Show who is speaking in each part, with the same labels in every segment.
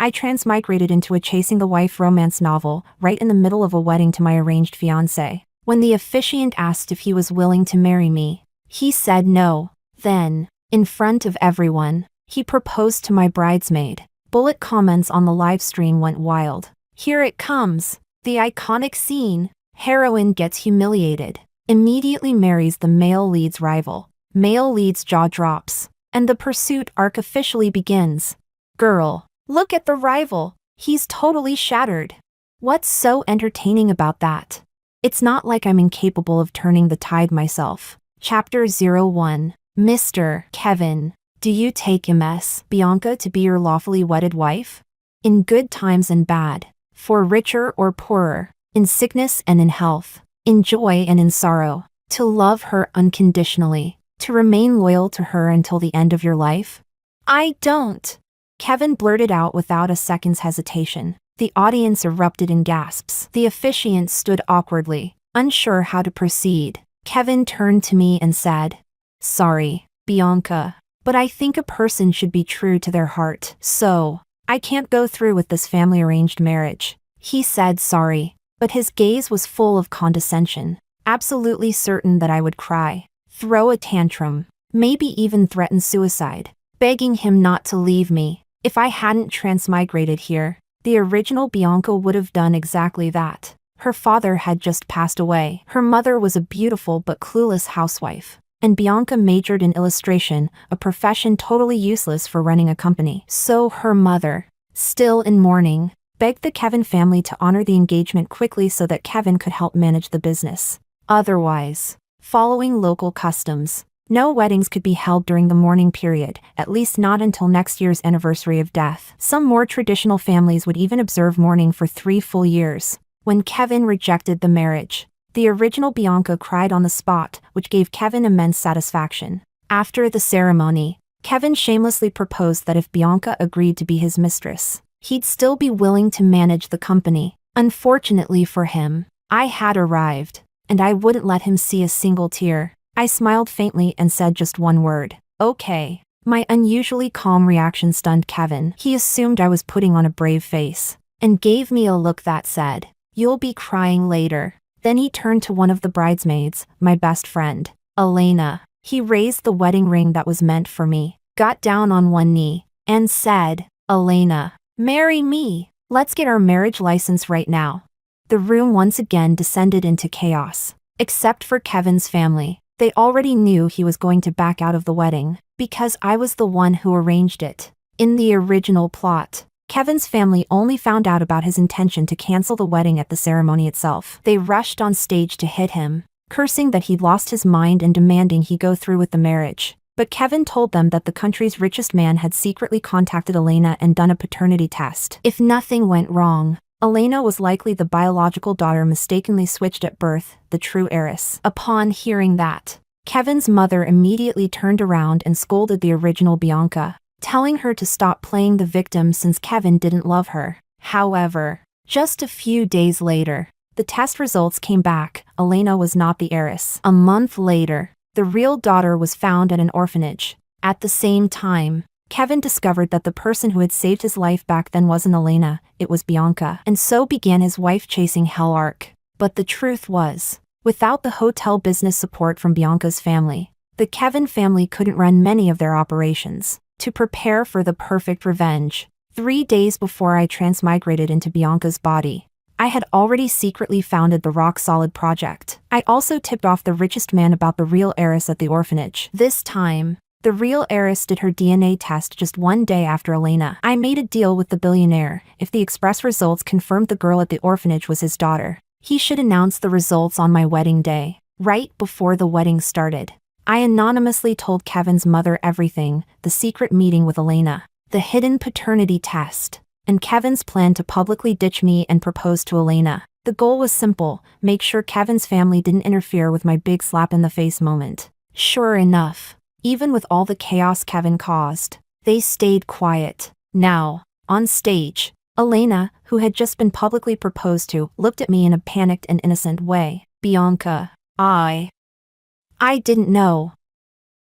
Speaker 1: I transmigrated into a chasing the wife romance novel right in the middle of a wedding to my arranged fiancé. When the officiant asked if he was willing to marry me, he said no. Then, in front of everyone, he proposed to my bridesmaid. Bullet comments on the live stream went wild. Here it comes. The iconic scene. Heroine gets humiliated. Immediately marries the male lead's rival. Male lead's jaw drops. And the pursuit arc officially begins. Girl, look at the rival. He's totally shattered. What's so entertaining about that? It's not like I'm incapable of turning the tide myself. Chapter 01. Mr. Kevin, do you take Ms. Bianca to be your lawfully wedded wife? In good times and bad, for richer or poorer, in sickness and in health, in joy and in sorrow, to love her unconditionally, to remain loyal to her until the end of your life? I don't. Kevin blurted out without a second's hesitation. The audience erupted in gasps. The officiant stood awkwardly, unsure how to proceed. Kevin turned to me and said, "Sorry, Bianca, but I think a person should be true to their heart. So, I can't go through with this family-arranged marriage." He said sorry, but his gaze was full of condescension, absolutely certain that I would cry, throw a tantrum, maybe even threaten suicide, begging him not to leave me. If I hadn't transmigrated here, the original Bianca would have done exactly that. Her father had just passed away. Her mother was a beautiful but clueless housewife. And Bianca majored in illustration, a profession totally useless for running a company. So her mother, still in mourning, begged the Kevin family to honor the engagement quickly so that Kevin could help manage the business. Otherwise, following local customs, no weddings could be held during the mourning period, at least not until next year's anniversary of death. Some more traditional families would even observe mourning for 3 full years. When Kevin rejected the marriage, the original Bianca cried on the spot, which gave Kevin immense satisfaction. After the ceremony, Kevin shamelessly proposed that if Bianca agreed to be his mistress, he'd still be willing to manage the company. Unfortunately for him, I had arrived, and I wouldn't let him see a single tear. I smiled faintly and said just one word, "Okay." My unusually calm reaction stunned Kevin. He assumed I was putting on a brave face, and gave me a look that said, "You'll be crying later." Then he turned to one of the bridesmaids, my best friend, Elena. He raised the wedding ring that was meant for me, got down on one knee, and said, "Elena, marry me. Let's get our marriage license right now." The room once again descended into chaos, except for Kevin's family. They already knew he was going to back out of the wedding, because I was the one who arranged it. In the original plot, Kevin's family only found out about his intention to cancel the wedding at the ceremony itself. They rushed on stage to hit him, cursing that he'd lost his mind and demanding he go through with the marriage. But Kevin told them that the country's richest man had secretly contacted Elena and done a paternity test. If nothing went wrong, Elena was likely the biological daughter mistakenly switched at birth, the true heiress. Upon hearing that, Kevin's mother immediately turned around and scolded the original Bianca, telling her to stop playing the victim since Kevin didn't love her. However, just a few days later, the test results came back. Elena was not the heiress. A month later, the real daughter was found at an orphanage. At the same time, Kevin discovered that the person who had saved his life back then wasn't Elena, it was Bianca. And so began his wife-chasing hell arc. But the truth was, without the hotel business support from Bianca's family, the Kevin family couldn't run many of their operations. To prepare for the perfect revenge, 3 days before I transmigrated into Bianca's body, I had already secretly founded the Rock Solid Project. I also tipped off the richest man about the real heiress at the orphanage. This time, the real heiress did her DNA test just 1 day after Elena. I made a deal with the billionaire. If the express results confirmed the girl at the orphanage was his daughter, he should announce the results on my wedding day, right before the wedding started. I anonymously told Kevin's mother everything, the secret meeting with Elena, the hidden paternity test, and Kevin's plan to publicly ditch me and propose to Elena. The goal was simple, make sure Kevin's family didn't interfere with my big slap-in-the-face moment. Sure enough, even with all the chaos Kevin caused, they stayed quiet. Now, on stage, Elena, who had just been publicly proposed to, looked at me in a panicked and innocent way. "Bianca, I didn't know.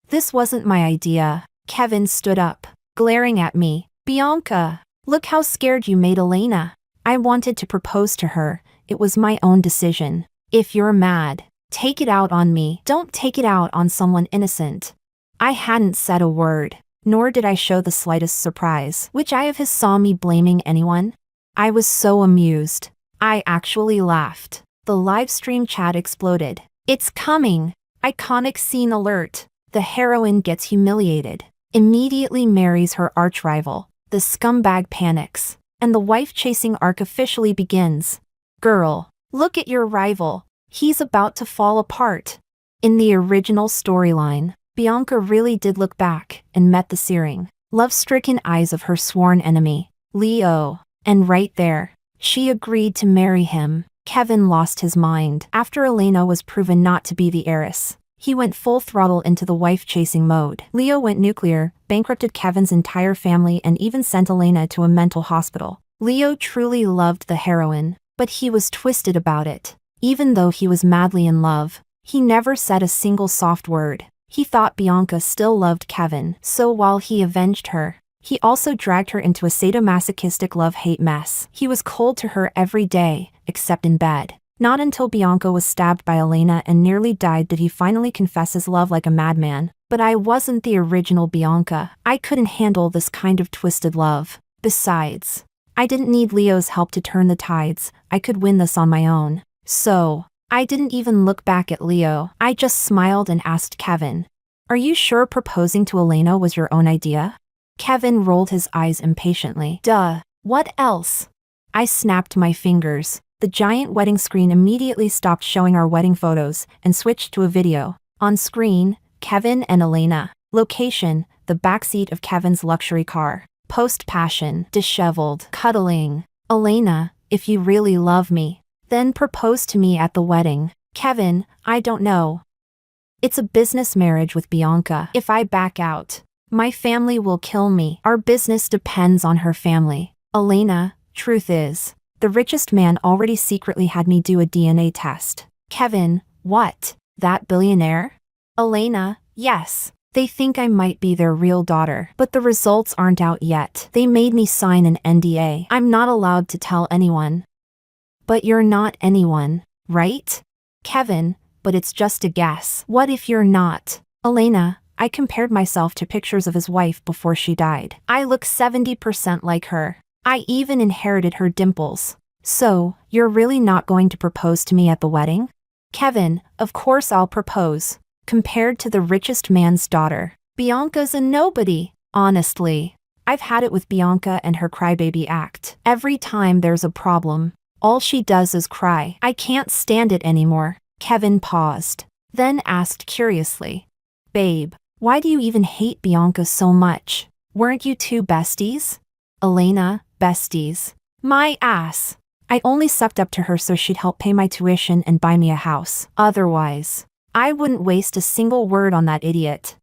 Speaker 1: This wasn't my idea." Kevin stood up, glaring at me. "Bianca, Look how scared you made Elena. I wanted to propose to her. It was my own decision. If you're mad, take it out on me. Don't take it out on someone innocent." I hadn't said a word, nor did I show the slightest surprise. Which eye of his saw me blaming anyone? I was so amused. I actually laughed. The live stream chat exploded. "It's coming! Iconic scene alert. The heroine gets humiliated. Immediately marries her arch-rival. The scumbag panics. And the wife-chasing arc officially begins. Girl, look at your rival. He's about to fall apart." In the original storyline, Bianca really did look back and met the searing, love-stricken eyes of her sworn enemy, Leo. And right there, she agreed to marry him. Kevin lost his mind. After Elena was proven not to be the heiress, he went full throttle into the wife-chasing mode. Leo went nuclear, bankrupted Kevin's entire family, and even sent Elena to a mental hospital. Leo truly loved the heroine, but he was twisted about it. Even though he was madly in love, he never said a single soft word. He thought Bianca still loved Kevin, so while he avenged her, he also dragged her into a sadomasochistic love-hate mess. He was cold to her every day, except in bed. Not until Bianca was stabbed by Elena and nearly died did he finally confess his love like a madman. But I wasn't the original Bianca. I couldn't handle this kind of twisted love. Besides, I didn't need Leo's help to turn the tides. I could win this on my own. So, I didn't even look back at Leo. I just smiled and asked Kevin, "Are you sure proposing to Elena was your own idea?" Kevin rolled his eyes impatiently. "Duh. What else?" I snapped my fingers. The giant wedding screen immediately stopped showing our wedding photos and switched to a video. On screen, Kevin and Elena. Location, the backseat of Kevin's luxury car. Post-passion, disheveled, cuddling. "Elena, if you really love me, then propose to me at the wedding." "Kevin, I don't know. It's a business marriage with Bianca. If I back out, my family will kill me. Our business depends on her family." "Elena, truth is, the richest man already secretly had me do a DNA test." "Kevin, what? That billionaire?" "Elena, yes. They think I might be their real daughter, but the results aren't out yet. They made me sign an NDA. I'm not allowed to tell anyone." "But you're not anyone, right?" "Kevin, but it's just a guess." "What if you're not?" "Elena, I compared myself to pictures of his wife before she died. I look 70% like her. I even inherited her dimples." "So, you're really not going to propose to me at the wedding?" "Kevin, of course I'll propose. Compared to the richest man's daughter, Bianca's a nobody." "Honestly, I've had it with Bianca and her crybaby act. Every time there's a problem, all she does is cry. I can't stand it anymore." Kevin paused, then asked curiously, "Babe, why do you even hate Bianca so much? Weren't you two besties?" "Elena, besties. My ass. I only sucked up to her so she'd help pay my tuition and buy me a house. Otherwise, I wouldn't waste a single word on that idiot."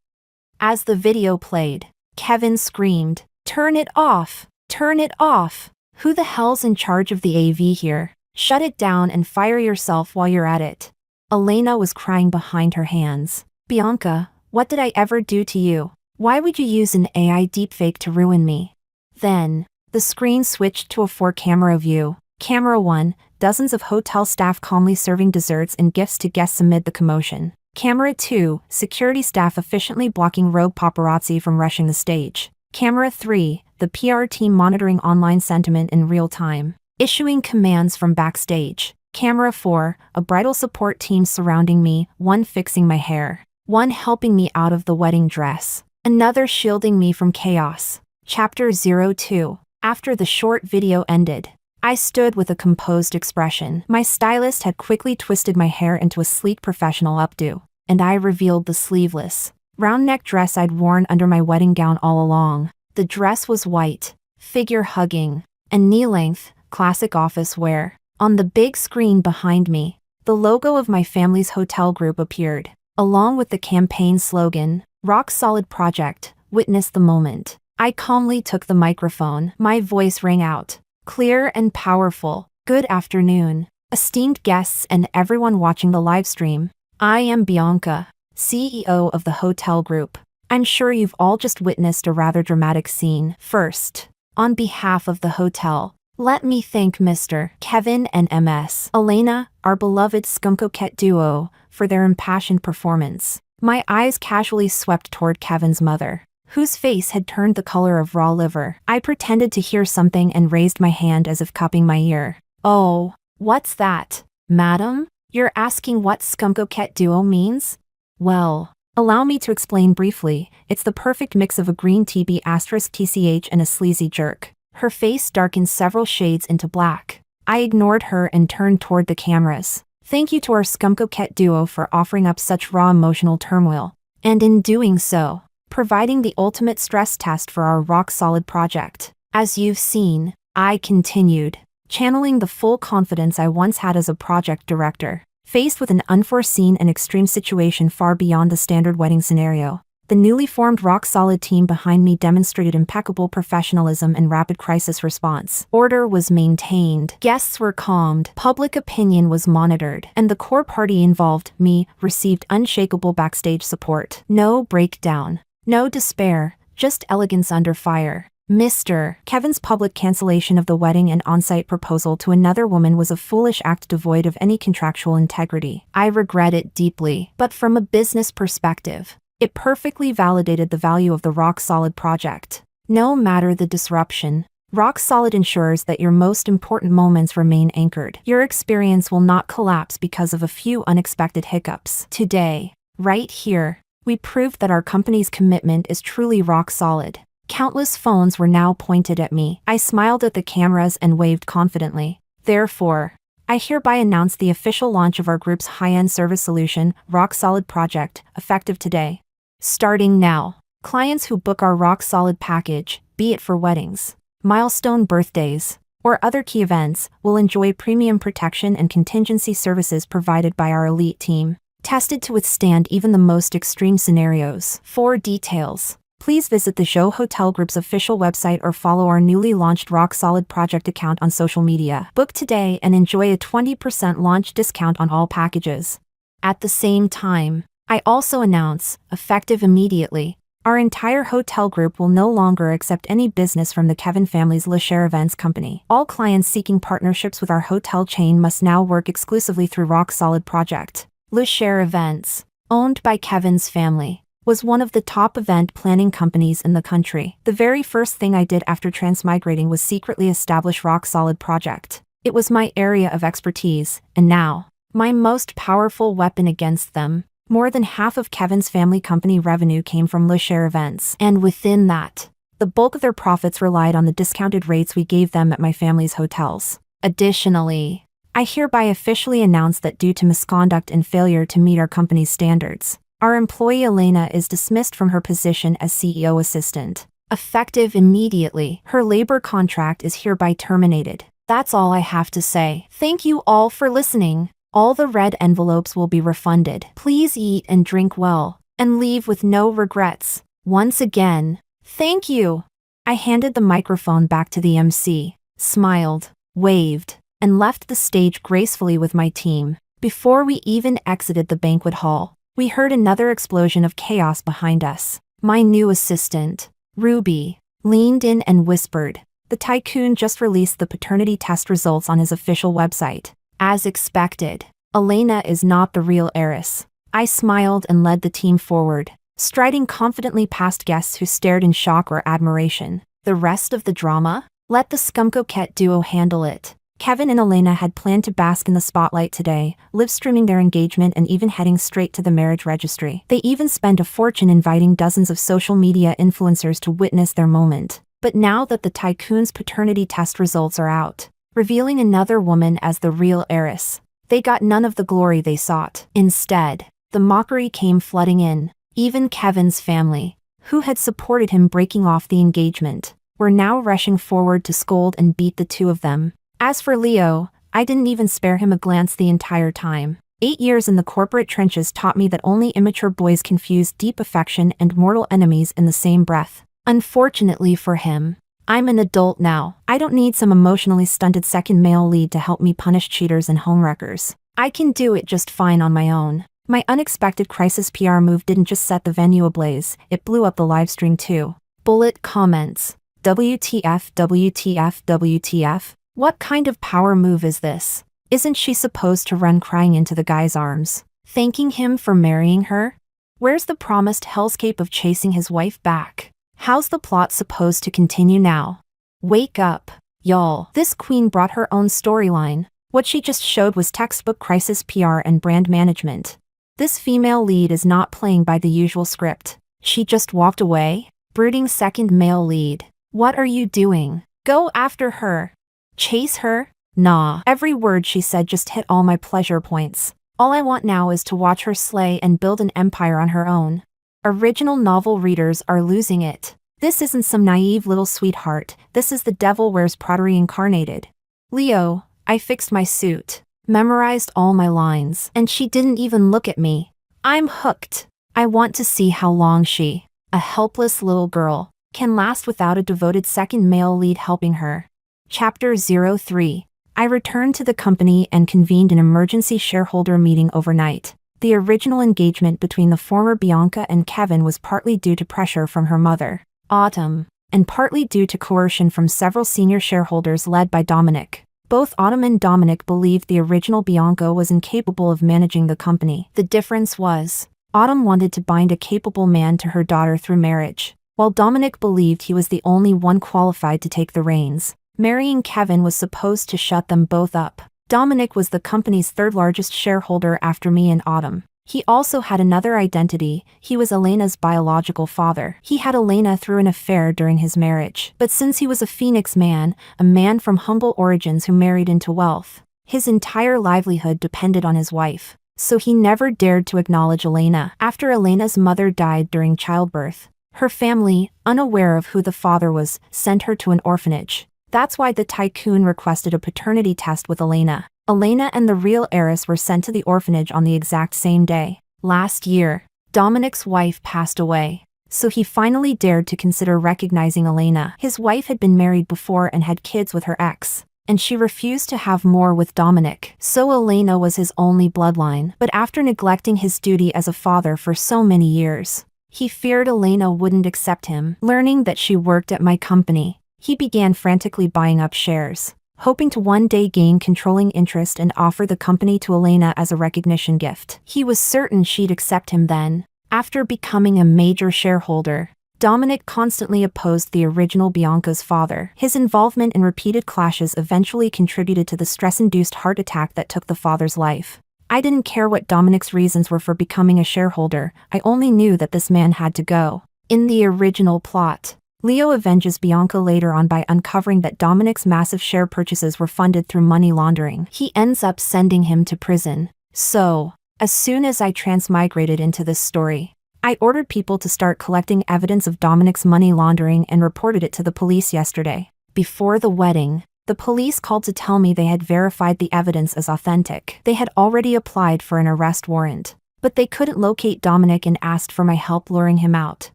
Speaker 1: As the video played, Kevin screamed, "Turn it off! Turn it off! Who the hell's in charge of the AV here? Shut it down and fire yourself while you're at it." Elena was crying behind her hands. "Bianca, what did I ever do to you? Why would you use an AI deepfake to ruin me?" Then, the screen switched to a 4-camera view. Camera 1, dozens of hotel staff calmly serving desserts and gifts to guests amid the commotion. Camera 2, security staff efficiently blocking rogue paparazzi from rushing the stage. Camera 3, the PR team monitoring online sentiment in real time, issuing commands from backstage. Camera 4, a bridal support team surrounding me, one fixing my hair, one helping me out of the wedding dress, another shielding me from chaos. Chapter 02. After the short video ended, I stood with a composed expression. My stylist had quickly twisted my hair into a sleek professional updo, and I revealed the sleeveless, round-neck dress I'd worn under my wedding gown all along. The dress was white, figure-hugging, and knee-length, classic office wear. On the big screen behind me, the logo of my family's hotel group appeared, along with the campaign slogan, "Rock Solid Project, Witness the Moment." I calmly took the microphone. My voice rang out, clear and powerful. "Good afternoon, esteemed guests and everyone watching the livestream. I am Bianca, CEO of the hotel group. I'm sure you've all just witnessed a rather dramatic scene. First, On behalf of the hotel, let me thank Mr. Kevin and Ms. Elena, our beloved scum-coquette duo, for their impassioned performance. My eyes casually swept toward Kevin's mother, whose face had turned the color of raw liver. I pretended to hear something and raised my hand as if cupping my ear. Oh, what's that, madam? You're asking what scum-coquette duo means? Well, allow me to explain briefly. It's the perfect mix of a green TB *TCH and a sleazy jerk. Her face darkened several shades into black. I ignored her and turned toward the cameras. Thank you to our scum-coquette duo for offering up such raw emotional turmoil, and in doing so, providing the ultimate stress test for our rock-solid project. As you've seen, I continued, channeling the full confidence I once had as a project director. Faced with an unforeseen and extreme situation far beyond the standard wedding scenario, the newly formed rock-solid team behind me demonstrated impeccable professionalism and rapid crisis response. Order was maintained, guests were calmed, public opinion was monitored, and the core party involved, me, received unshakable backstage support. No breakdown, no despair, just elegance under fire. Mr. Kevin's public cancellation of the wedding and on-site proposal to another woman was a foolish act devoid of any contractual integrity. I regret it deeply, but from a business perspective, it perfectly validated the value of the rock-solid project. No matter the disruption, rock-solid ensures that your most important moments remain anchored. Your experience will not collapse because of a few unexpected hiccups. Today, right here, we proved that our company's commitment is truly rock-solid. Countless phones were now pointed at me. I smiled at the cameras and waved confidently. Therefore, I hereby announce the official launch of our group's high-end service solution, Rock Solid Project, effective today. Starting now, clients who book our Rock Solid package, be it for weddings, milestone birthdays, or other key events, will enjoy premium protection and contingency services provided by our elite team, tested to withstand even the most extreme scenarios. For details, please visit the Joe Hotel Group's official website or follow our newly launched Rock Solid Project account on social media. Book today and enjoy a 20% launch discount on all packages. At the same time, I also announce, effective immediately, our entire hotel group will no longer accept any business from the Kevin family's Le Cher Events company. All clients seeking partnerships with our hotel chain must now work exclusively through Rock Solid Project. Le Cher Events, owned by Kevin's family, was one of the top event planning companies in the country. The very first thing I did after transmigrating was secretly establish Rock Solid Project. It was my area of expertise, and now, my most powerful weapon against them. More than half of Kevin's family company revenue came from Le Cher Events, and within that, the bulk of their profits relied on the discounted rates we gave them at my family's hotels. Additionally, I hereby officially announce that due to misconduct and failure to meet our company's standards, our employee Elena is dismissed from her position as CEO assistant. Effective immediately, her labor contract is hereby terminated. That's all I have to say. Thank you all for listening. All the red envelopes will be refunded. Please eat and drink well, and leave with no regrets. Once again, thank you. I handed the microphone back to the MC, smiled, waved, and left the stage gracefully with my team. Before we even exited the banquet hall, we heard another explosion of chaos behind us. My new assistant, Ruby, leaned in and whispered, "The tycoon just released the paternity test results on his official website. As expected, Elena is not the real heiress." I smiled and led the team forward, striding confidently past guests who stared in shock or admiration. The rest of the drama? Let the scum-coquette duo handle it. Kevin and Elena had planned to bask in the spotlight today, live-streaming their engagement and even heading straight to the marriage registry. They even spent a fortune inviting dozens of social media influencers to witness their moment. But now that the tycoon's paternity test results are out, revealing another woman as the real heiress, they got none of the glory they sought. Instead, the mockery came flooding in. Even Kevin's family, who had supported him breaking off the engagement, were now rushing forward to scold and beat the two of them. As for Leo, I didn't even spare him a glance the entire time. 8 years in the corporate trenches taught me that only immature boys confuse deep affection and mortal enemies in the same breath. Unfortunately for him, I'm an adult now. I don't need some emotionally stunted second male lead to help me punish cheaters and homewreckers. I can do it just fine on my own. My unexpected crisis PR move didn't just set the venue ablaze, it blew up the livestream too. Bullet comments. WTF, WTF, WTF? What kind of power move is this? Isn't she supposed to run crying into the guy's arms, thanking him for marrying her? Where's the promised hellscape of chasing his wife back? How's the plot supposed to continue now? Wake up, y'all. This queen brought her own storyline. What she just showed was textbook crisis PR and brand management. This female lead is not playing by the usual script. She just walked away? Brooding second male lead. What are you doing? Go after her. Chase her? Nah. Every word she said just hit all my pleasure points. All I want now is to watch her slay and build an empire on her own. Original novel readers are losing it. This isn't some naive little sweetheart, this is the Devil Wears Prada incarnated. Leo, I fixed my suit, memorized all my lines, and she didn't even look at me. I'm hooked. I want to see how long she, a helpless little girl, can last without a devoted second male lead helping her. Chapter 03. I returned to the company and convened an emergency shareholder meeting overnight. The original engagement between the former Bianca and Kevin was partly due to pressure from her mother, Autumn, and partly due to coercion from several senior shareholders led by Dominic. Both Autumn and Dominic believed the original Bianca was incapable of managing the company. The difference was, Autumn wanted to bind a capable man to her daughter through marriage, while Dominic believed he was the only one qualified to take the reins. Marrying Kevin was supposed to shut them both up. Dominic was the company's third largest shareholder after me and Autumn. He also had another identity. He was Elena's biological father. He had Elena through an affair during his marriage. But since he was a Phoenix man, a man from humble origins who married into wealth, his entire livelihood depended on his wife. So he never dared to acknowledge Elena. After Elena's mother died during childbirth, her family, unaware of who the father was, sent her to an orphanage. That's why the tycoon requested a paternity test with Elena. Elena and the real heiress were sent to the orphanage on the exact same day. Last year, Dominic's wife passed away, so he finally dared to consider recognizing Elena. His wife had been married before and had kids with her ex, and she refused to have more with Dominic. So Elena was his only bloodline. But after neglecting his duty as a father for so many years, he feared Elena wouldn't accept him. Learning that she worked at my company, he began frantically buying up shares, hoping to one day gain controlling interest and offer the company to Elena as a recognition gift. He was certain she'd accept him then. After becoming a major shareholder, Dominic constantly opposed the original Bianca's father. His involvement in repeated clashes eventually contributed to the stress-induced heart attack that took the father's life. I didn't care what Dominic's reasons were for becoming a shareholder. I only knew that this man had to go. In the original plot, Leo avenges Bianca later on by uncovering that Dominic's massive share purchases were funded through money laundering. He ends up sending him to prison. So, as soon as I transmigrated into this story, I ordered people to start collecting evidence of Dominic's money laundering and reported it to the police yesterday. Before the wedding, the police called to tell me they had verified the evidence as authentic. They had already applied for an arrest warrant, but they couldn't locate Dominic and asked for my help luring him out.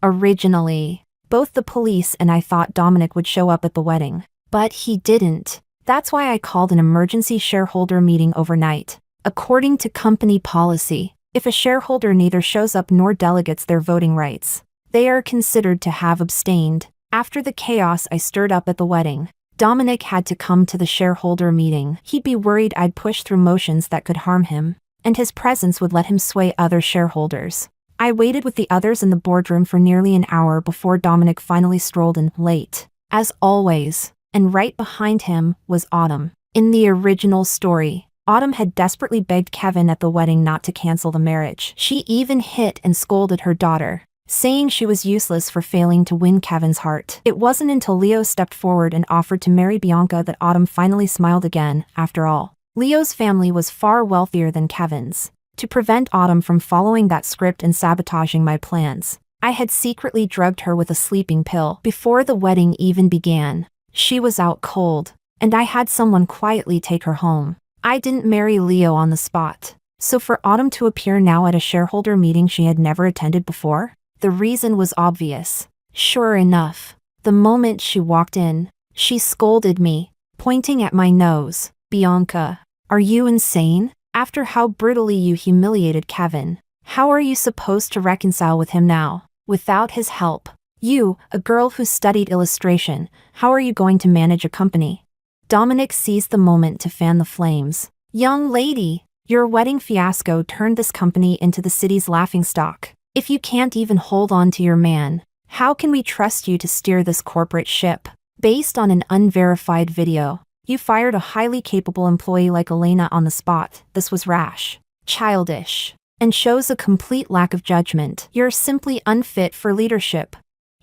Speaker 1: Originally, both the police and I thought Dominic would show up at the wedding, but he didn't. That's why I called an emergency shareholder meeting overnight. According to company policy, if a shareholder neither shows up nor delegates their voting rights, they are considered to have abstained. After the chaos I stirred up at the wedding, Dominic had to come to the shareholder meeting. He'd be worried I'd push through motions that could harm him, and his presence would let him sway other shareholders. I waited with the others in the boardroom for nearly an hour before Dominic finally strolled in, late, as always, and right behind him was Autumn. In the original story, Autumn had desperately begged Kevin at the wedding not to cancel the marriage. She even hit and scolded her daughter, saying she was useless for failing to win Kevin's heart. It wasn't until Leo stepped forward and offered to marry Bianca that Autumn finally smiled again. After all, Leo's family was far wealthier than Kevin's. To prevent Autumn from following that script and sabotaging my plans, I had secretly drugged her with a sleeping pill. Before the wedding even began, she was out cold, and I had someone quietly take her home. I didn't marry Leo on the spot, so for Autumn to appear now at a shareholder meeting she had never attended before, the reason was obvious. Sure enough, the moment she walked in, she scolded me, pointing at my nose. Bianca, are you insane? After how brutally you humiliated Kevin, how are you supposed to reconcile with him now? Without his help, You, a girl who studied illustration, how are you going to manage a company? Dominic seized the moment to fan the flames. Young lady, your wedding fiasco turned this company into the city's laughingstock. If you can't even hold on to your man, how can we trust you to steer this corporate ship? Based on an unverified video, you fired a highly capable employee like Elena on the spot. This was rash, childish, and shows a complete lack of judgment. You're simply unfit for leadership.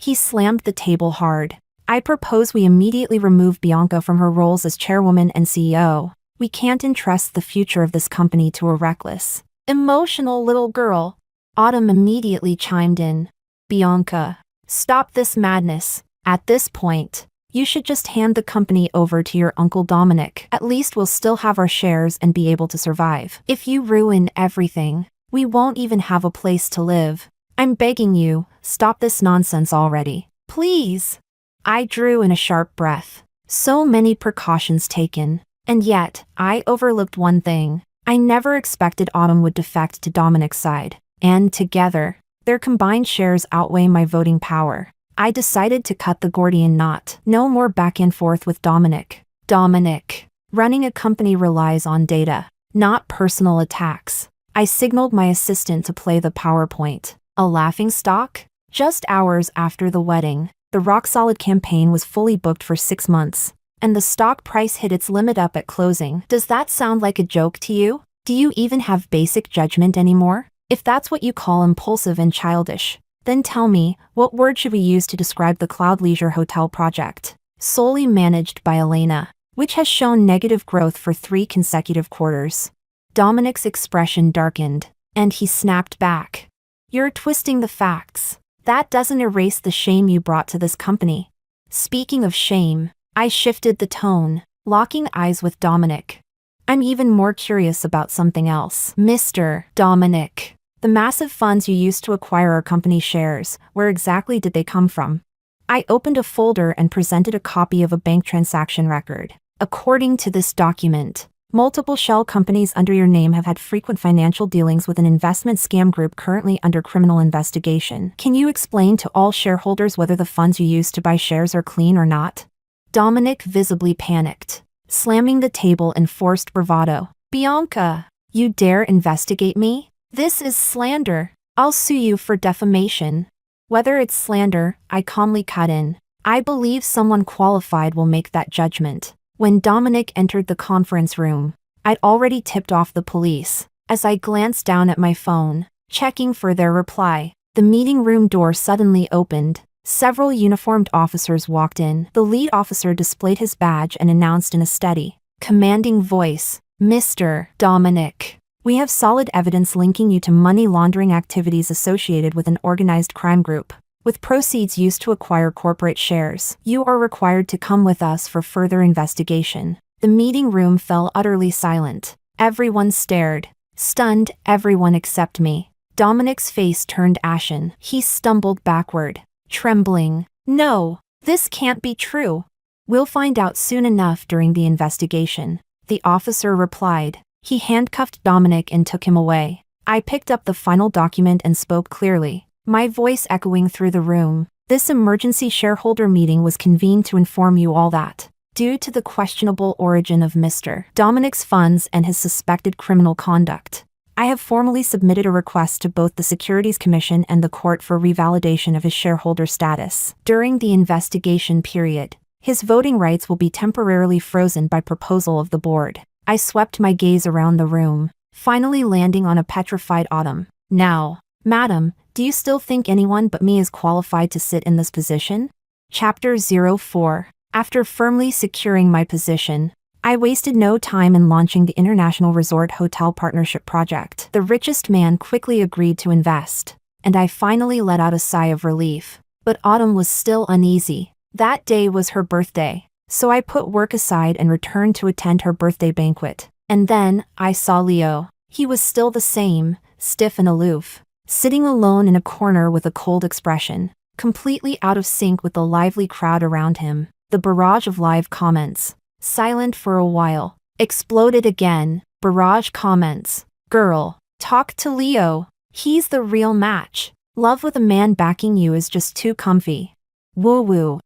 Speaker 1: He slammed the table hard. I propose we immediately remove Bianca from her roles as chairwoman and CEO. We can't entrust the future of this company to a reckless, emotional little girl. Autumn immediately chimed in. Bianca, stop this madness. At this point, you should just hand the company over to your Uncle Dominic. At least we'll still have our shares and be able to survive. If you ruin everything, we won't even have a place to live. I'm begging you, stop this nonsense already. Please. I drew in a sharp breath. So many precautions taken. And yet, I overlooked one thing. I never expected Autumn would defect to Dominic's side. And together, their combined shares outweigh my voting power. I decided to cut the Gordian knot. No more back and forth with Dominic. Dominic. Running a company relies on data, not personal attacks. I signaled my assistant to play the PowerPoint. A laughingstock? Just hours after the wedding, the rock-solid campaign was fully booked for 6 months, and the stock price hit its limit up at closing. Does that sound like a joke to you? Do you even have basic judgment anymore? If that's what you call impulsive and childish, then tell me, what word should we use to describe the Cloud Leisure Hotel project, solely managed by Elena, which has shown negative growth for 3 consecutive quarters? Dominic's expression darkened, and he snapped back. You're twisting the facts. That doesn't erase the shame you brought to this company. Speaking of shame, I shifted the tone, locking eyes with Dominic. I'm even more curious about something else. Mr. Dominic, the massive funds you used to acquire our company shares, where exactly did they come from? I opened a folder and presented a copy of a bank transaction record. According to this document, multiple shell companies under your name have had frequent financial dealings with an investment scam group currently under criminal investigation. Can you explain to all shareholders whether the funds you used to buy shares are clean or not? Dominic visibly panicked, slamming the table in forced bravado. Bianca, you dare investigate me? This is slander. I'll sue you for defamation. Whether it's slander, I calmly cut in. I believe someone qualified will make that judgment. When Dominic entered the conference room, I'd already tipped off the police. As I glanced down at my phone, checking for their reply, the meeting room door suddenly opened. Several uniformed officers walked in. The lead officer displayed his badge and announced in a steady, commanding voice, Mr. Dominic, we have solid evidence linking you to money laundering activities associated with an organized crime group, with proceeds used to acquire corporate shares. You are required to come with us for further investigation. The meeting room fell utterly silent. Everyone stared, stunned, everyone except me. Dominic's face turned ashen. He stumbled backward, trembling. No, this can't be true. We'll find out soon enough during the investigation, the officer replied. He handcuffed Dominic and took him away. I picked up the final document and spoke clearly, my voice echoing through the room. This emergency shareholder meeting was convened to inform you all that, due to the questionable origin of Mr. Dominic's funds and his suspected criminal conduct, I have formally submitted a request to both the Securities Commission and the court for revalidation of his shareholder status. During the investigation period, his voting rights will be temporarily frozen by proposal of the board. I swept my gaze around the room, finally landing on a petrified Autumn. Now, madam, do you still think anyone but me is qualified to sit in this position? Chapter 04. After firmly securing my position, I wasted no time in launching the International Resort Hotel Partnership Project. The richest man quickly agreed to invest, and I finally let out a sigh of relief. But Autumn was still uneasy. That day was her birthday, so I put work aside and returned to attend her birthday banquet. And then, I saw Leo. He was still the same, stiff and aloof, sitting alone in a corner with a cold expression, completely out of sync with the lively crowd around him. The barrage of live comments, silent for a while, exploded again. Barrage comments. Girl, talk to Leo. He's the real match. Love with a man backing you is just too comfy. Woo woo.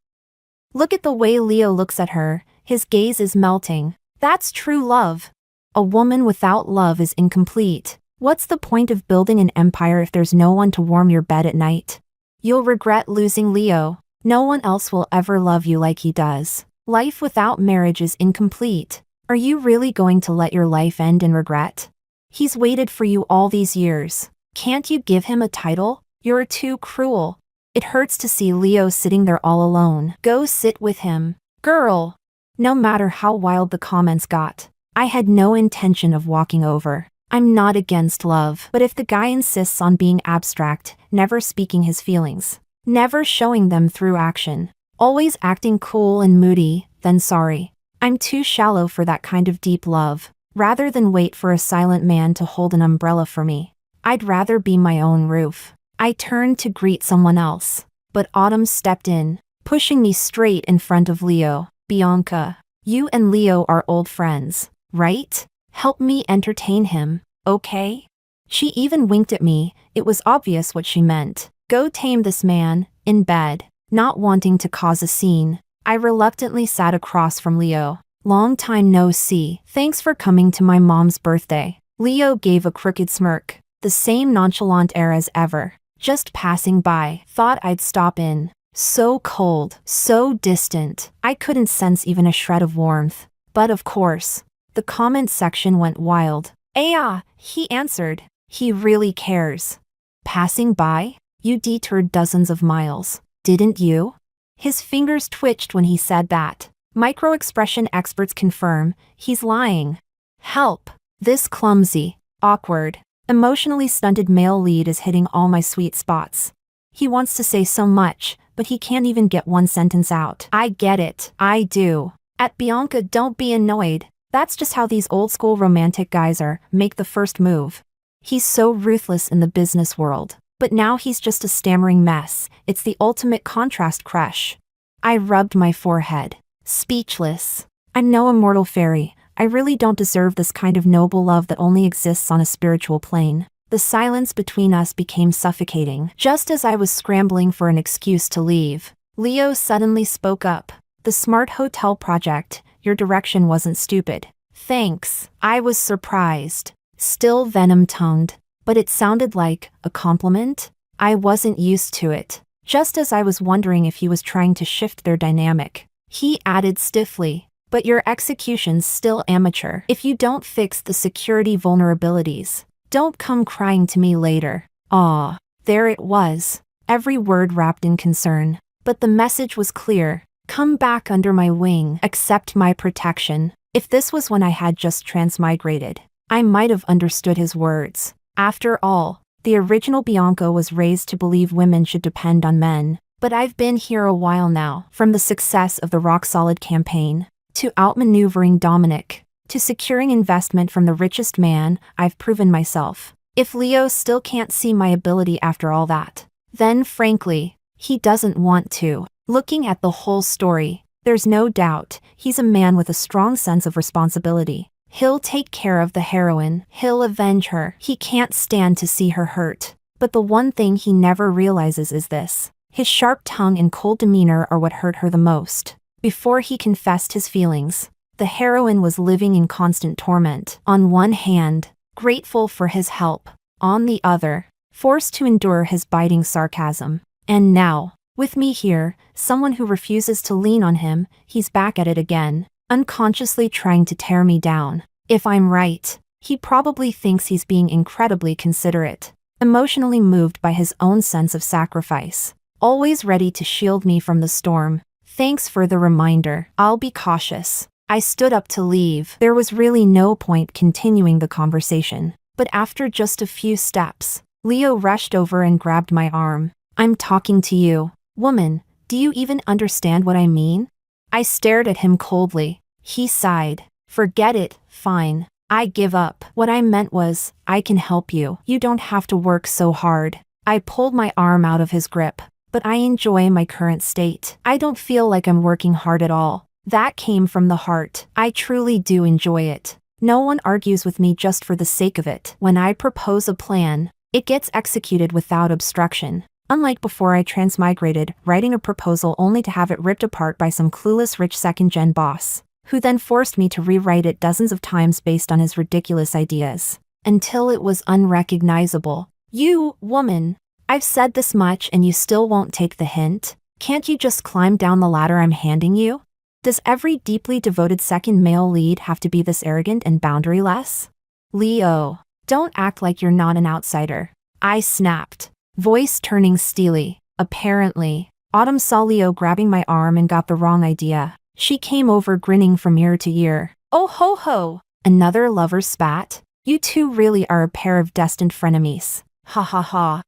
Speaker 1: Look at the way Leo looks at her, his gaze is melting. That's true love. A woman without love is incomplete. What's the point of building an empire if there's no one to warm your bed at night? You'll regret losing Leo. No one else will ever love you like he does. Life without marriage is incomplete. Are you really going to let your life end in regret? He's waited for you all these years. Can't you give him a title? You're too cruel. It hurts to see Leo sitting there all alone. Go sit with him. Girl. No matter how wild the comments got, I had no intention of walking over. I'm not against love, but if the guy insists on being abstract, never speaking his feelings, never showing them through action, always acting cool and moody, then sorry. I'm too shallow for that kind of deep love. Rather than wait for a silent man to hold an umbrella for me, I'd rather be my own roof. I turned to greet someone else, but Autumn stepped in, pushing me straight in front of Leo. Bianca, you and Leo are old friends, right? Help me entertain him, okay? She even winked at me. It was obvious what she meant. Go tame this man, in bed. Not wanting to cause a scene, I reluctantly sat across from Leo. Long time no see. Thanks for coming to my mom's birthday. Leo gave a crooked smirk, the same nonchalant air as ever. Just passing by, thought I'd stop in. So cold, so distant, I couldn't sense even a shred of warmth. But of course, the comment section went wild. He answered. He really cares. Passing by? You detoured dozens of miles, didn't you? His fingers twitched when he said that. Micro-expression experts confirm, he's lying. Help. This clumsy, awkward, emotionally stunted male lead is hitting all my sweet spots. He wants to say so much, but he can't even get one sentence out. I get it. I do. At Bianca, don't be annoyed. That's just how these old-school romantic guys are, make the first move. He's so ruthless in the business world. But now he's just a stammering mess. It's the ultimate contrast crush. I rubbed my forehead, speechless. I'm no immortal fairy. I really don't deserve this kind of noble love that only exists on a spiritual plane. The silence between us became suffocating. Just as I was scrambling for an excuse to leave, Leo suddenly spoke up. The smart hotel project, your direction wasn't stupid. Thanks. I was surprised. Still venom-tongued. But it sounded like a compliment. I wasn't used to it. Just as I was wondering if he was trying to shift their dynamic, he added stiffly, but your execution's still amateur. If you don't fix the security vulnerabilities, don't come crying to me later. Ah, there it was. Every word wrapped in concern. But the message was clear. Come back under my wing. Accept my protection. If this was when I had just transmigrated, I might have understood his words. After all, the original Bianca was raised to believe women should depend on men. But I've been here a while now, from the success of the rock-solid campaign, to outmaneuvering Dominic, to securing investment from the richest man. I've proven myself. If Leo still can't see my ability after all that, then frankly, he doesn't want to. Looking at the whole story, there's no doubt he's a man with a strong sense of responsibility. He'll take care of the heroine. He'll avenge her. He can't stand to see her hurt. But the one thing he never realizes is this. His sharp tongue and cold demeanor are what hurt her the most. Before he confessed his feelings, the heroine was living in constant torment. On one hand, grateful for his help. On the other, forced to endure his biting sarcasm. And now, with me here, someone who refuses to lean on him, he's back at it again. Unconsciously trying to tear me down. If I'm right, he probably thinks he's being incredibly considerate, emotionally moved by his own sense of sacrifice, always ready to shield me from the storm. Thanks for the reminder. I'll be cautious. I stood up to leave. There was really no point continuing the conversation. But after just a few steps, Leo rushed over and grabbed my arm. I'm talking to you. Woman, do you even understand what I mean? I stared at him coldly. He sighed. Forget it, fine. I give up. What I meant was, I can help you. You don't have to work so hard. I pulled my arm out of his grip. But I enjoy my current state. I don't feel like I'm working hard at all. That came from the heart. I truly do enjoy it. No one argues with me just for the sake of it. When I propose a plan, It gets executed without obstruction. Unlike before I transmigrated, writing a proposal only to have it ripped apart by some clueless rich second-gen boss, who then forced me to rewrite it dozens of times based on his ridiculous ideas, until it was unrecognizable. You, woman, I've said this much and you still won't take the hint? Can't you just climb down the ladder I'm handing you? Does every deeply devoted second male lead have to be this arrogant and boundaryless? Leo, don't act like you're not an outsider. I snapped, voice turning steely. Apparently, Autumn saw Leo grabbing my arm and got the wrong idea. She came over grinning from ear to ear. Oh ho ho! Another lover's spat? You two really are a pair of destined frenemies. Ha ha ha.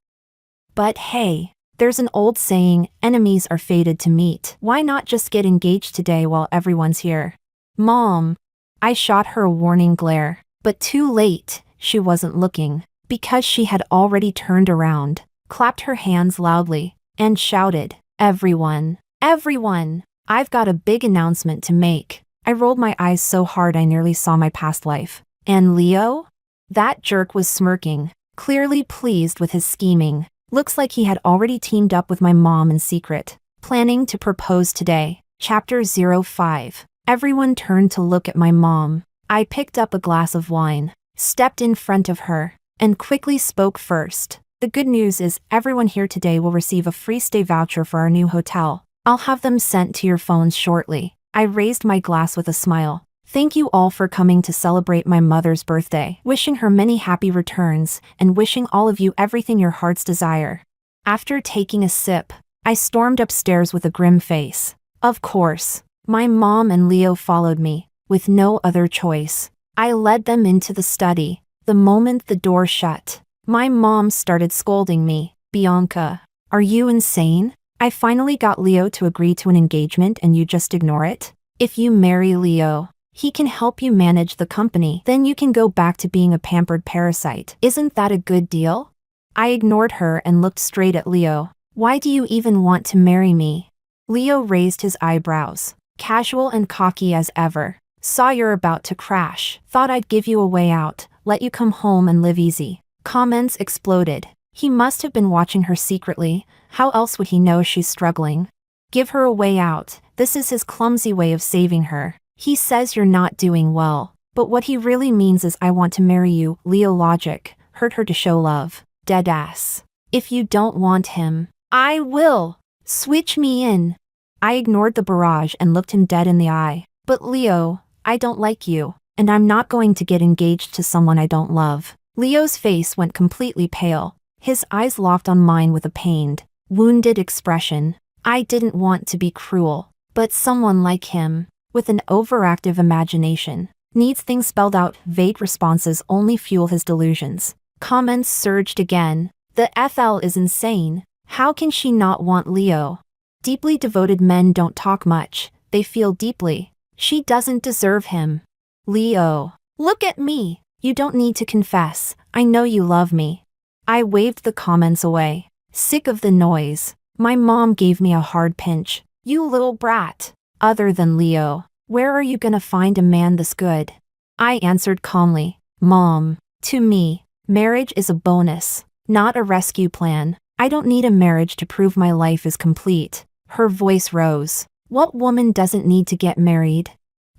Speaker 1: But hey, there's an old saying, enemies are fated to meet. Why not just get engaged today while everyone's here? Mom. I shot her a warning glare, but too late. She wasn't looking, because she had already turned around, clapped her hands loudly, and shouted, Everyone, everyone, I've got a big announcement to make. I rolled my eyes so hard I nearly saw my past life. And Leo? That jerk was smirking, clearly pleased with his scheming. Looks like he had already teamed up with my mom in secret, planning to propose today. Chapter 05. Everyone turned to look at my mom. I picked up a glass of wine, stepped in front of her, and quickly spoke first. The good news is everyone here today will receive a free stay voucher for our new hotel. I'll have them sent to your phones shortly. I raised my glass with a smile. Thank you all for coming to celebrate my mother's birthday, wishing her many happy returns, and wishing all of you everything your hearts desire. After taking a sip, I stormed upstairs with a grim face. Of course, my mom and Leo followed me, with no other choice. I led them into the study. The moment the door shut, my mom started scolding me. Bianca, are you insane? I finally got Leo to agree to an engagement and you just ignore it? If you marry Leo, he can help you manage the company. Then you can go back to being a pampered parasite. Isn't that a good deal? I ignored her and looked straight at Leo. Why do you even want to marry me? Leo raised his eyebrows, casual and cocky as ever. Saw you're about to crash. Thought I'd give you a way out, let you come home and live easy. Comments exploded. He must have been watching her secretly. How else would he know she's struggling? Give her a way out. This is his clumsy way of saving her. He says you're not doing well, but what he really means is I want to marry you. Leo logic. Hurt her to show love. Deadass. If you don't want him, I will. Switch me in. I ignored the barrage and looked him dead in the eye. But Leo, I don't like you, and I'm not going to get engaged to someone I don't love. Leo's face went completely pale. His eyes locked on mine with a pained, wounded expression. I didn't want to be cruel, but someone like him, with an overactive imagination, needs things spelled out. Vague responses only fuel his delusions. Comments surged again. The FL is insane. How can she not want Leo? Deeply devoted men don't talk much, they feel deeply. She doesn't deserve him. Leo, look at me. You don't need to confess. I know you love me. I waved the comments away. Sick of the noise. My mom gave me a hard pinch. You little brat. Other than Leo, where are you gonna find a man this good? I answered calmly. Mom, to me, marriage is a bonus, not a rescue plan. I don't need a marriage to prove my life is complete. Her voice rose. What woman doesn't need to get married?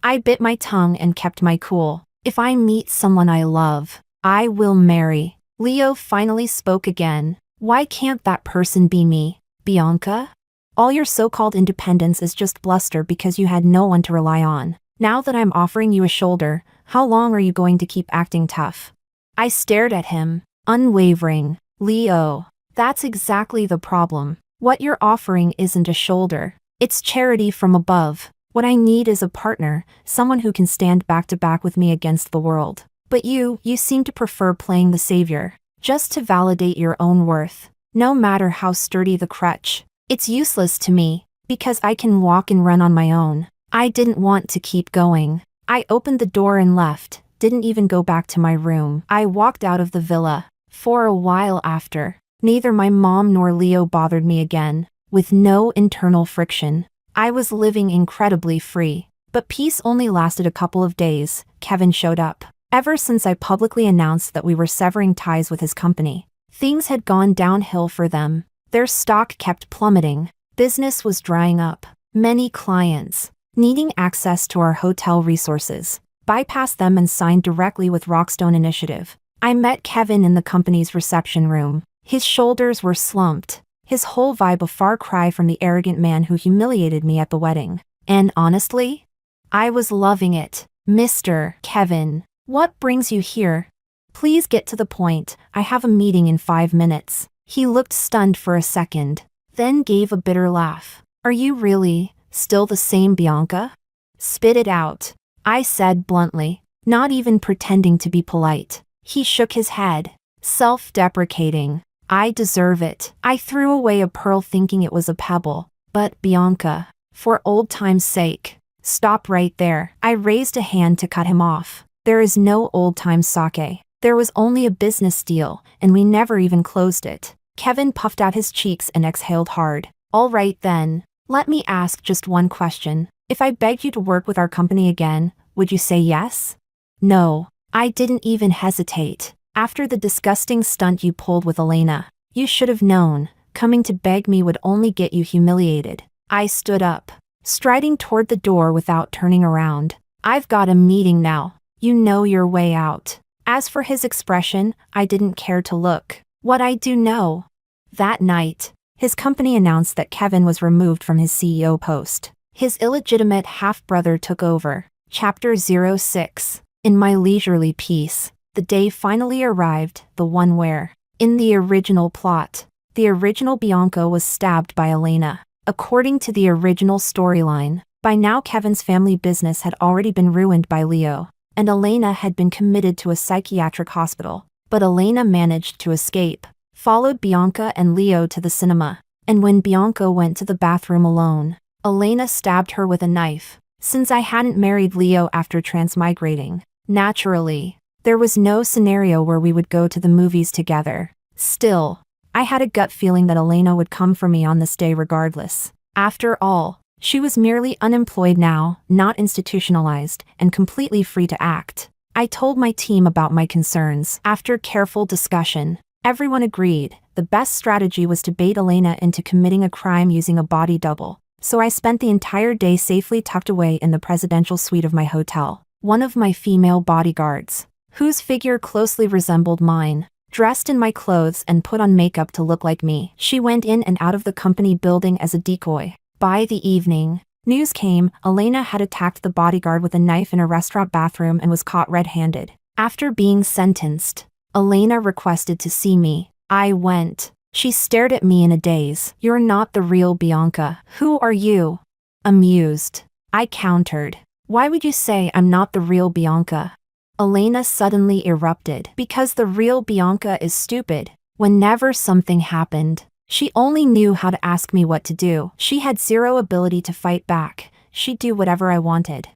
Speaker 1: I bit my tongue and kept my cool. If I meet someone I love, I will marry. Leo finally spoke again. Why can't that person be me? Bianca? All your so-called independence is just bluster because you had no one to rely on. Now that I'm offering you a shoulder, how long are you going to keep acting tough? I stared at him, unwavering. Leo, that's exactly the problem. What you're offering isn't a shoulder. It's charity from above. What I need is a partner, someone who can stand back to back with me against the world. But you seem to prefer playing the savior, just to validate your own worth. No matter how sturdy the crutch, it's useless to me, because I can walk and run on my own. I didn't want to keep going. I opened the door and left, didn't even go back to my room. I walked out of the villa. For a while after, neither my mom nor Leo bothered me again. With no internal friction, I was living incredibly free. But peace only lasted a couple of days. Kevin showed up. Ever since I publicly announced that we were severing ties with his company, Things had gone downhill for them. Their stock kept plummeting. Business was drying up. Many clients, needing access to our hotel resources, bypassed them and signed directly with Rockstone Initiative. I met Kevin in the company's reception room. His shoulders were slumped. His whole vibe a far cry from the arrogant man who humiliated me at the wedding. And honestly, I was loving it. Mr. Kevin, what brings you here? Please get to the point. I have a meeting in 5 minutes. He looked stunned for a second, then gave a bitter laugh. Are you really still the same Bianca? Spit it out, I said bluntly, not even pretending to be polite. He shook his head, self-deprecating. I deserve it. I threw away a pearl thinking it was a pebble. But Bianca, for old time's sake, stop right there. I raised a hand to cut him off. There is no old-time sake. There was only a business deal, and we never even closed it. Kevin puffed out his cheeks and exhaled hard. All right then, let me ask just one question. If I begged you to work with our company again, would you say yes? No. I didn't even hesitate. After the disgusting stunt you pulled with Elena, you should have known. Coming to beg me would only get you humiliated. I stood up, striding toward the door without turning around. I've got a meeting now. You know your way out. As for his expression, I didn't care to look. What I do know. That night, his company announced that Kevin was removed from his CEO post. His illegitimate half-brother took over. Chapter 06. In my leisurely peace, the day finally arrived, the one where, in the original plot, the original Bianca was stabbed by Elena. According to the original storyline, by now Kevin's family business had already been ruined by Leo, and Elena had been committed to a psychiatric hospital. But Elena managed to escape, followed Bianca and Leo to the cinema, and when Bianca went to the bathroom alone, Elena stabbed her with a knife. Since I hadn't married Leo after transmigrating, naturally, there was no scenario where we would go to the movies together. Still, I had a gut feeling that Elena would come for me on this day regardless. After all, she was merely unemployed now, not institutionalized, and completely free to act. I told my team about my concerns. After careful discussion, everyone agreed the best strategy was to bait Elena into committing a crime using a body double. So I spent the entire day safely tucked away in the presidential suite of my hotel. One of my female bodyguards, whose figure closely resembled mine, dressed in my clothes and put on makeup to look like me. She went in and out of the company building as a decoy. By the evening, news came. Elena had attacked the bodyguard with a knife in a restaurant bathroom and was caught red-handed. After being sentenced, Elena requested to see me. I went. She stared at me in a daze. You're not the real Bianca. Who are you? Amused, I countered. Why would you say I'm not the real Bianca? Elena suddenly erupted. Because the real Bianca is stupid. Whenever something happened, she only knew how to ask me what to do. She had zero ability to fight back. She'd do whatever I wanted.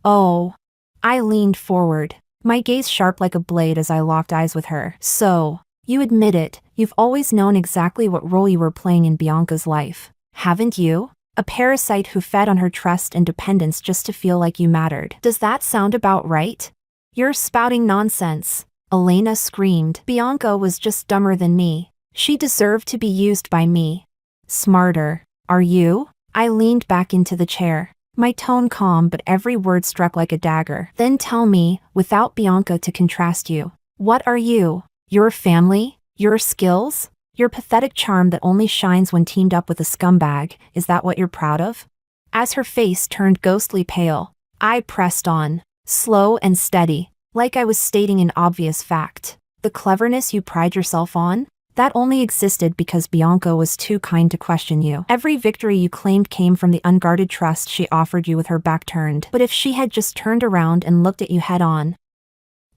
Speaker 1: Oh. I leaned forward, my gaze sharp like a blade as I locked eyes with her. So, you admit it, you've always known exactly what role you were playing in Bianca's life, haven't you? A parasite who fed on her trust and dependence just to feel like you mattered. Does that sound about right? You're spouting nonsense, Elena screamed. Bianca was just dumber than me. She deserved to be used by me. Smarter, are you? I leaned back into the chair, my tone calm but every word struck like a dagger. Then tell me, without Bianca to contrast you, what are you? Your family? Your skills? Your pathetic charm that only shines when teamed up with a scumbag, is that what you're proud of? As her face turned ghostly pale, I pressed on, slow and steady, like I was stating an obvious fact. The cleverness you pride yourself on? That only existed because Bianca was too kind to question you. Every victory you claimed came from the unguarded trust she offered you with her back turned. But if she had just turned around and looked at you head on,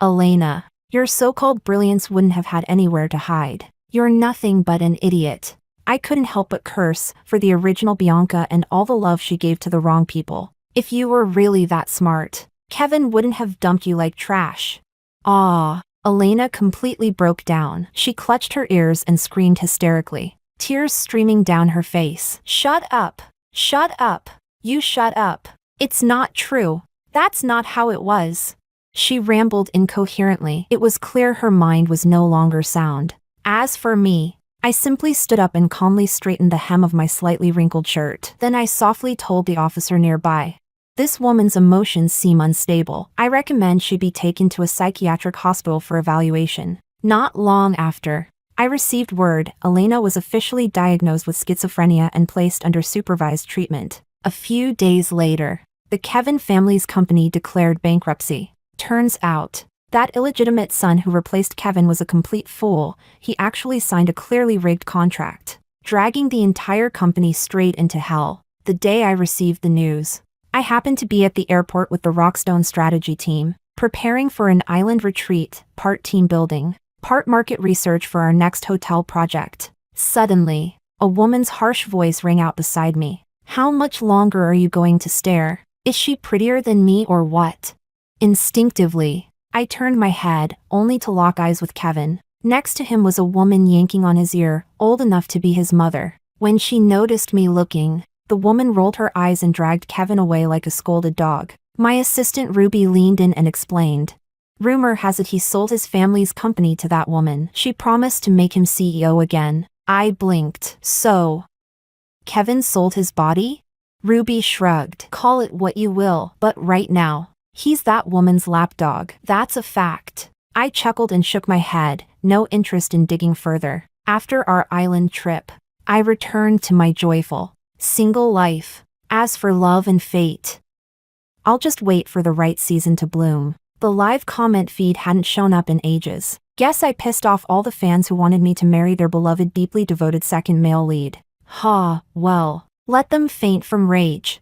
Speaker 1: Elena, your so-called brilliance wouldn't have had anywhere to hide. You're nothing but an idiot. I couldn't help but curse for the original Bianca and all the love she gave to the wrong people. If you were really that smart, Kevin wouldn't have dumped you like trash. Ah. Elena completely broke down. She clutched her ears and screamed hysterically, tears streaming down her face. Shut up! Shut up! You shut up! It's not true. That's not how it was. She rambled incoherently. It was clear her mind was no longer sound. As for me, I simply stood up and calmly straightened the hem of my slightly wrinkled shirt. Then I softly told the officer nearby, "This woman's emotions seem unstable. I recommend she be taken to a psychiatric hospital for evaluation." Not long after, I received word Elena was officially diagnosed with schizophrenia and placed under supervised treatment. A few days later, the Kevin family's company declared bankruptcy. Turns out, that illegitimate son who replaced Kevin was a complete fool. He actually signed a clearly rigged contract, dragging the entire company straight into hell. The day I received the news, I happened to be at the airport with the Rockstone strategy team, preparing for an island retreat, part team building, part market research for our next hotel project. Suddenly, a woman's harsh voice rang out beside me. "How much longer are you going to stare? Is she prettier than me or what?" Instinctively, I turned my head, only to lock eyes with Kevin. Next to him was a woman yanking on his ear, old enough to be his mother. When she noticed me looking, the woman rolled her eyes and dragged Kevin away like a scolded dog. My assistant Ruby leaned in and explained, "Rumor has it he sold his family's company to that woman. She promised to make him CEO again." I blinked. "So, Kevin sold his body?" Ruby shrugged. "Call it what you will, but right now, he's that woman's lapdog. That's a fact." I chuckled and shook my head, no interest in digging further. After our island trip, I returned to my joyful, single life. As for love and fate, I'll just wait for the right season to bloom. The live comment feed hadn't shown up in ages. Guess I pissed off all the fans who wanted me to marry their beloved deeply devoted second male lead. Well, let them faint from rage.